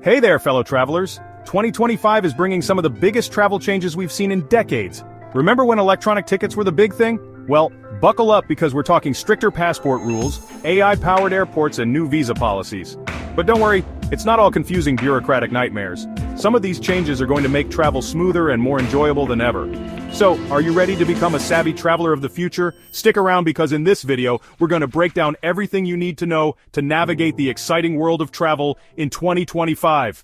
Hey there, fellow travelers! 2025 is bringing some of the biggest travel changes we've seen in decades. Remember when electronic tickets were the big thing? Well, buckle up because we're talking stricter passport rules, AI-powered airports, and new visa policies. But don't worry, it's not all confusing bureaucratic nightmares. Some of these changes are going to make travel smoother and more enjoyable than ever. So, are you ready to become a savvy traveler of the future? Stick around because in this video, we're going to break down everything you need to know to navigate the exciting world of travel in 2025.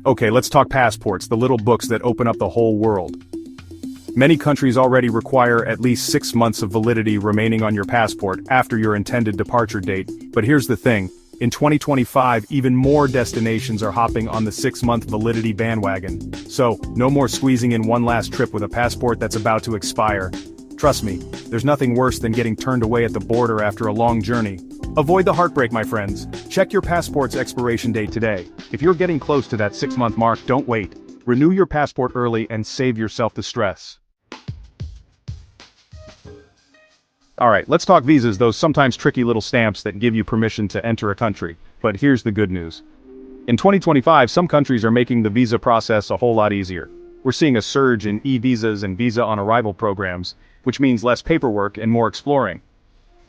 Okay, let's talk passports, the little books that open up the whole world. Many countries already require at least 6 months of validity remaining on your passport after your intended departure date, but here's the thing. In 2025, even more destinations are hopping on the 6-month validity bandwagon. So, no more squeezing in one last trip with a passport that's about to expire. Trust me, there's nothing worse than getting turned away at the border after a long journey. Avoid the heartbreak, my friends. Check your passport's expiration date today. If you're getting close to that 6-month mark, don't wait. Renew your passport early and save yourself the stress. Alright, let's talk visas, those sometimes tricky little stamps that give you permission to enter a country. But here's the good news. In 2025, some countries are making the visa process a whole lot easier. We're seeing a surge in e-visas and visa-on-arrival programs, which means less paperwork and more exploring.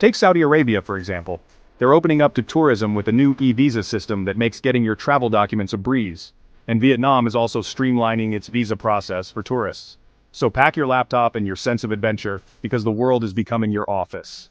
Take Saudi Arabia, for example. They're opening up to tourism with a new e-visa system that makes getting your travel documents a breeze. And Vietnam is also streamlining its visa process for tourists. So pack your laptop and your sense of adventure, because the world is becoming your office.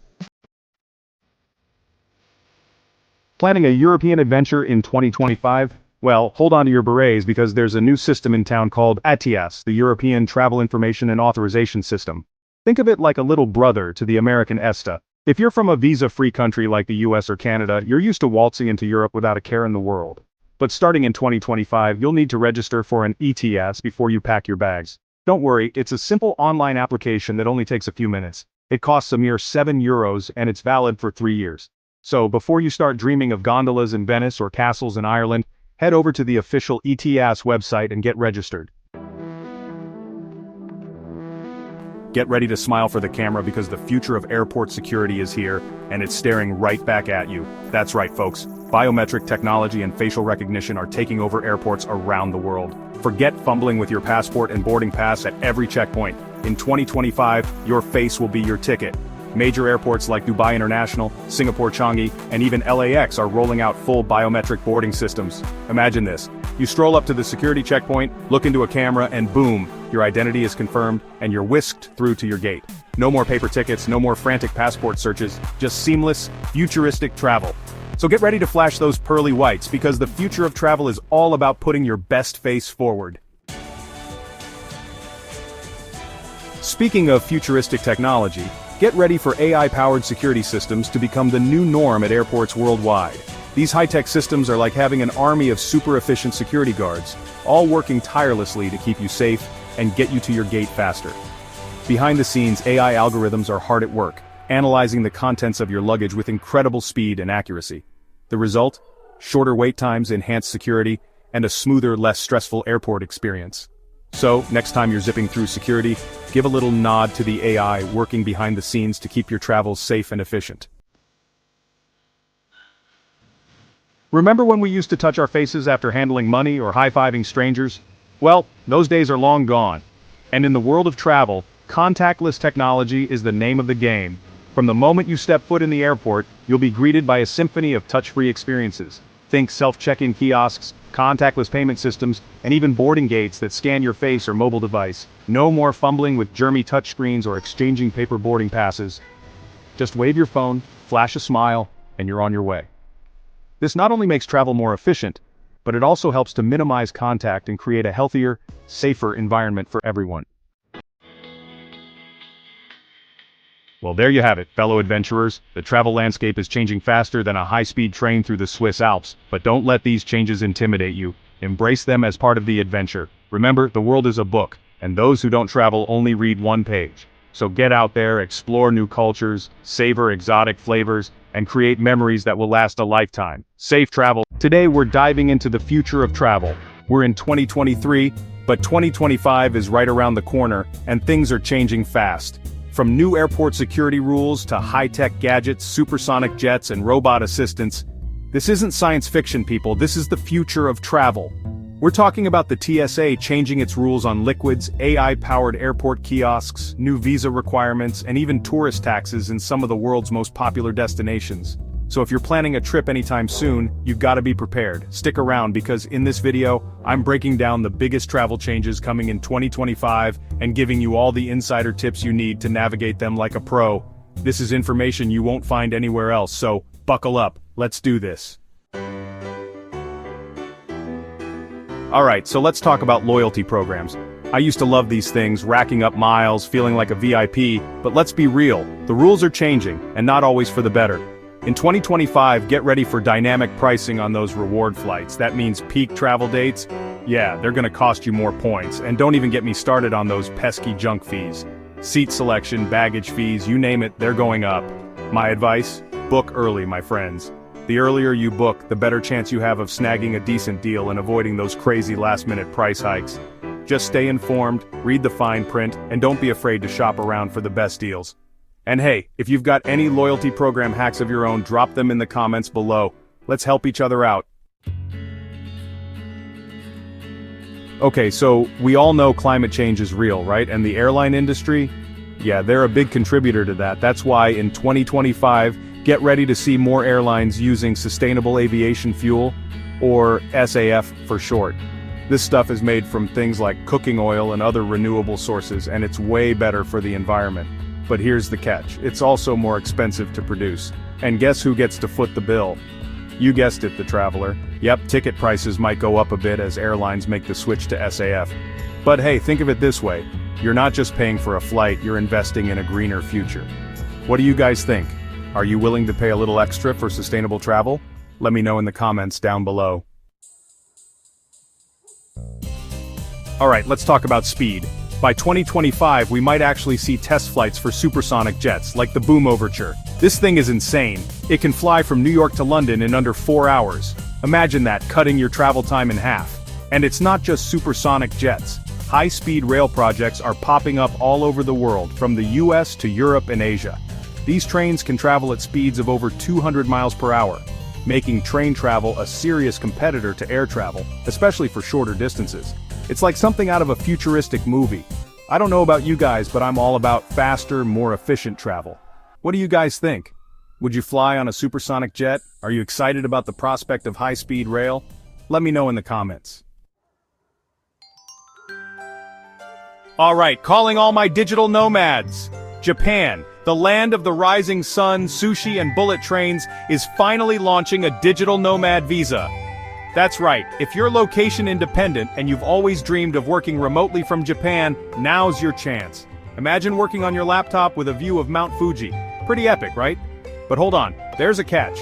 Planning a European adventure in 2025? Well, hold on to your berets because there's a new system in town called ETIAS, the European Travel Information and Authorization System. Think of it like a little brother to the American ESTA. If you're from a visa-free country like the US or Canada, you're used to waltzing into Europe without a care in the world. But starting in 2025, you'll need to register for an ETIAS before you pack your bags. Don't worry, it's a simple online application that only takes a few minutes. It costs a mere €7 and it's valid for 3 years. So before you start dreaming of gondolas in Venice or castles in Ireland, head over to the official ETIAS website and get registered. Get ready to smile for the camera because the future of airport security is here, and it's staring right back at you. That's right, folks. Biometric technology and facial recognition are taking over airports around the world. Forget fumbling with your passport and boarding pass at every checkpoint. In 2025, your face will be your ticket. Major airports like Dubai International, Singapore Changi, and even LAX are rolling out full biometric boarding systems. Imagine this. You stroll up to the security checkpoint, look into a camera, and boom, your identity is confirmed, and you're whisked through to your gate. No more paper tickets, no more frantic passport searches, just seamless, futuristic travel. So get ready to flash those pearly whites because the future of travel is all about putting your best face forward. Speaking of futuristic technology, get ready for AI-powered security systems to become the new norm at airports worldwide. These high-tech systems are like having an army of super-efficient security guards, all working tirelessly to keep you safe and get you to your gate faster. Behind the scenes, AI algorithms are hard at work, analyzing the contents of your luggage with incredible speed and accuracy. The result? Shorter wait times, enhanced security, and a smoother, less stressful airport experience. So, next time you're zipping through security, give a little nod to the AI working behind the scenes to keep your travels safe and efficient. Remember when we used to touch our faces after handling money or high-fiving strangers? Well, those days are long gone. And in the world of travel, contactless technology is the name of the game. From the moment you step foot in the airport, you'll be greeted by a symphony of touch-free experiences. Think self-check-in kiosks, contactless payment systems, and even boarding gates that scan your face or mobile device. No more fumbling with germy touchscreens or exchanging paper boarding passes. Just wave your phone, flash a smile, and you're on your way. This not only makes travel more efficient, but it also helps to minimize contact and create a healthier, safer environment for everyone. Well, there you have it, fellow adventurers. The travel landscape is changing faster than a high-speed train through the Swiss Alps, but don't let these changes intimidate you. Embrace them as part of the adventure. Remember, the world is a book, and those who don't travel only read one page. So get out there, explore new cultures, savor exotic flavors, and create memories that will last a lifetime. Safe travel. Today we're diving into the future of travel. We're in 2023, but 2025 is right around the corner, and things are changing fast. From new airport security rules to high-tech gadgets, supersonic jets, and robot assistants, This isn't science fiction, people, this is the future of travel. We're talking about the TSA changing its rules on liquids, AI-powered airport kiosks, new visa requirements, and even tourist taxes in some of the world's most popular destinations. So if you're planning a trip anytime soon, you've got to be prepared. Stick around because in this video, I'm breaking down the biggest travel changes coming in 2025 and giving you all the insider tips you need to navigate them like a pro. This is information you won't find anywhere else, so buckle up, let's do this. Alright, so let's talk about loyalty programs. I used to love these things, racking up miles, feeling like a VIP, but let's be real, the rules are changing, and not always for the better. In 2025, get ready for dynamic pricing on those reward flights. That means peak travel dates. Yeah, they're gonna cost you more points, and don't even get me started on those pesky junk fees. Seat selection, baggage fees, you name it, they're going up. My advice? Book early, my friends. The earlier you book, the better chance you have of snagging a decent deal and avoiding those crazy last-minute price hikes. Just stay informed, read the fine print, and don't be afraid to shop around for the best deals. And hey, if you've got any loyalty program hacks of your own, drop them in the comments below. Let's help each other out. Okay, so we all know climate change is real, right? And the airline industry? Yeah, they're a big contributor to that. That's why in 2025, get ready to see more airlines using sustainable aviation fuel, or SAF for short. This stuff is made from things like cooking oil and other renewable sources, and it's way better for the environment. But here's the catch, it's also more expensive to produce. And guess who gets to foot the bill? You guessed it, the traveler. Yep, ticket prices might go up a bit as airlines make the switch to SAF. But hey, think of it this way, you're not just paying for a flight, you're investing in a greener future. What do you guys think? Are you willing to pay a little extra for sustainable travel? Let me know in the comments down below. Alright, let's talk about speed. By 2025, we might actually see test flights for supersonic jets, like the Boom Overture. This thing is insane. It can fly from New York to London in under 4 hours. Imagine that, cutting your travel time in half. And it's not just supersonic jets. High-speed rail projects are popping up all over the world, from the US to Europe and Asia. These trains can travel at speeds of over 200 miles per hour, making train travel a serious competitor to air travel, especially for shorter distances. It's like something out of a futuristic movie. I don't know about you guys, but I'm all about faster, more efficient travel. What do you guys think? Would you fly on a supersonic jet? Are you excited about the prospect of high-speed rail? Let me know in the comments. Alright, calling all my digital nomads. Japan, the land of the rising sun, sushi and bullet trains, is finally launching a digital nomad visa. That's right, if you're location independent and you've always dreamed of working remotely from Japan, now's your chance. Imagine working on your laptop with a view of Mount Fuji. Pretty epic, right? But hold on, there's a catch.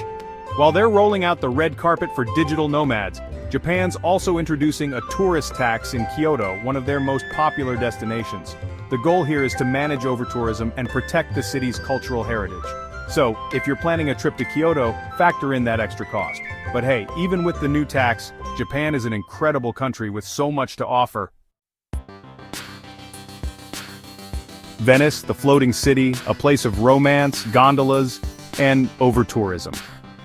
While they're rolling out the red carpet for digital nomads, Japan's also introducing a tourist tax in Kyoto, one of their most popular destinations. The goal here is to manage overtourism and protect the city's cultural heritage. So, if you're planning a trip to Kyoto, factor in that extra cost. But hey, even with the new tax, Japan is an incredible country with so much to offer. Venice, the floating city, a place of romance, gondolas, and over-tourism.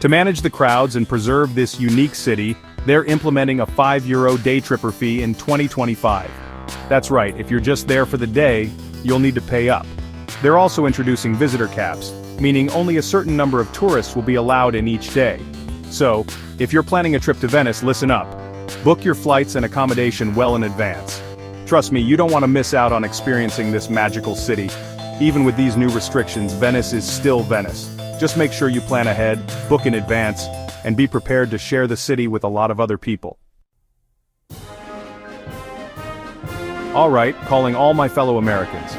To manage the crowds and preserve this unique city, they're implementing a €5 day tripper fee in 2025. That's right, if you're just there for the day, you'll need to pay up. They're also introducing visitor caps, meaning only a certain number of tourists will be allowed in each day. So, if you're planning a trip to Venice, listen up. Book your flights and accommodation well in advance. Trust me, you don't want to miss out on experiencing this magical city. Even with these new restrictions, Venice is still Venice. Just make sure you plan ahead, book in advance, and be prepared to share the city with a lot of other people. Alright, calling all my fellow Americans.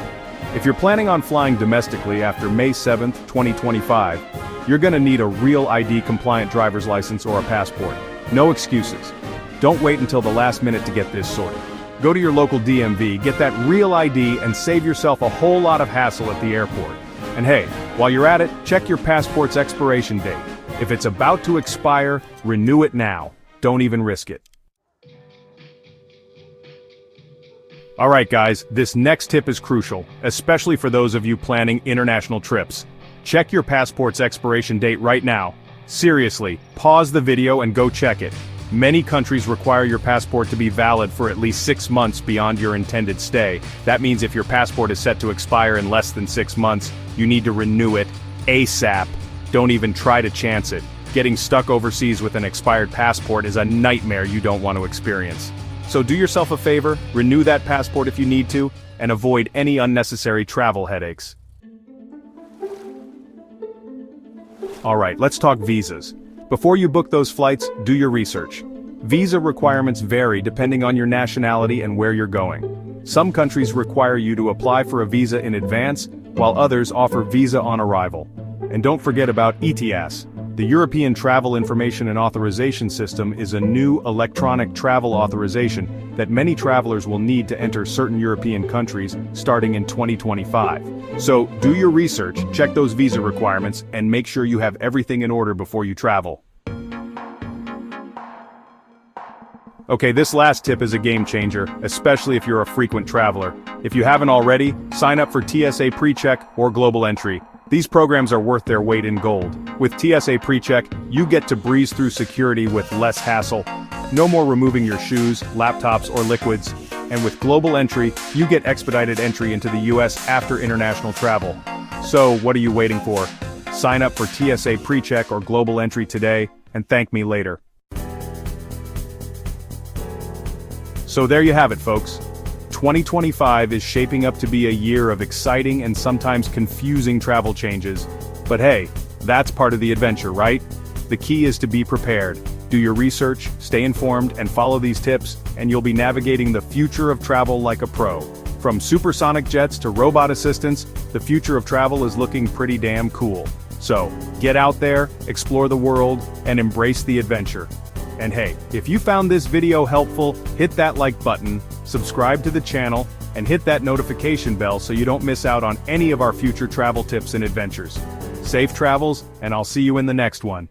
If you're planning on flying domestically after May 7th, 2025, you're gonna need a real ID-compliant driver's license or a passport. No excuses. Don't wait until the last minute to get this sorted. Go to your local DMV, get that real ID, and save yourself a whole lot of hassle at the airport. And hey, while you're at it, check your passport's expiration date. If it's about to expire, renew it now. Don't even risk it. Alright guys, this next tip is crucial, especially for those of you planning international trips. Check your passport's expiration date right now. Seriously, pause the video and go check it. Many countries require your passport to be valid for at least 6 months beyond your intended stay. That means if your passport is set to expire in less than 6 months, you need to renew it ASAP. Don't even try to chance it. Getting stuck overseas with an expired passport is a nightmare you don't want to experience. So do yourself a favor, renew that passport if you need to, and avoid any unnecessary travel headaches. Alright, let's talk visas. Before you book those flights, do your research. Visa requirements vary depending on your nationality and where you're going. Some countries require you to apply for a visa in advance, while others offer visa on arrival. And don't forget about ETIAS. The European Travel Information and Authorization System is a new electronic travel authorization that many travelers will need to enter certain European countries starting in 2025. So, do your research, check those visa requirements, and make sure you have everything in order before you travel. Okay, this last tip is a game changer, especially if you're a frequent traveler. If you haven't already, sign up for TSA PreCheck or Global Entry. These programs are worth their weight in gold. With TSA PreCheck, you get to breeze through security with less hassle. No more removing your shoes, laptops, or liquids. And with Global Entry, you get expedited entry into the US after international travel. So, what are you waiting for? Sign up for TSA PreCheck or Global Entry today, and thank me later. So there you have it, folks. 2025 is shaping up to be a year of exciting and sometimes confusing travel changes. But hey, that's part of the adventure, right? The key is to be prepared. Do your research, stay informed, and follow these tips, and you'll be navigating the future of travel like a pro. From supersonic jets to robot assistants, the future of travel is looking pretty damn cool. So, get out there, explore the world, and embrace the adventure. And hey, if you found this video helpful, hit that like button, subscribe to the channel, and hit that notification bell so you don't miss out on any of our future travel tips and adventures. Safe travels, and I'll see you in the next one.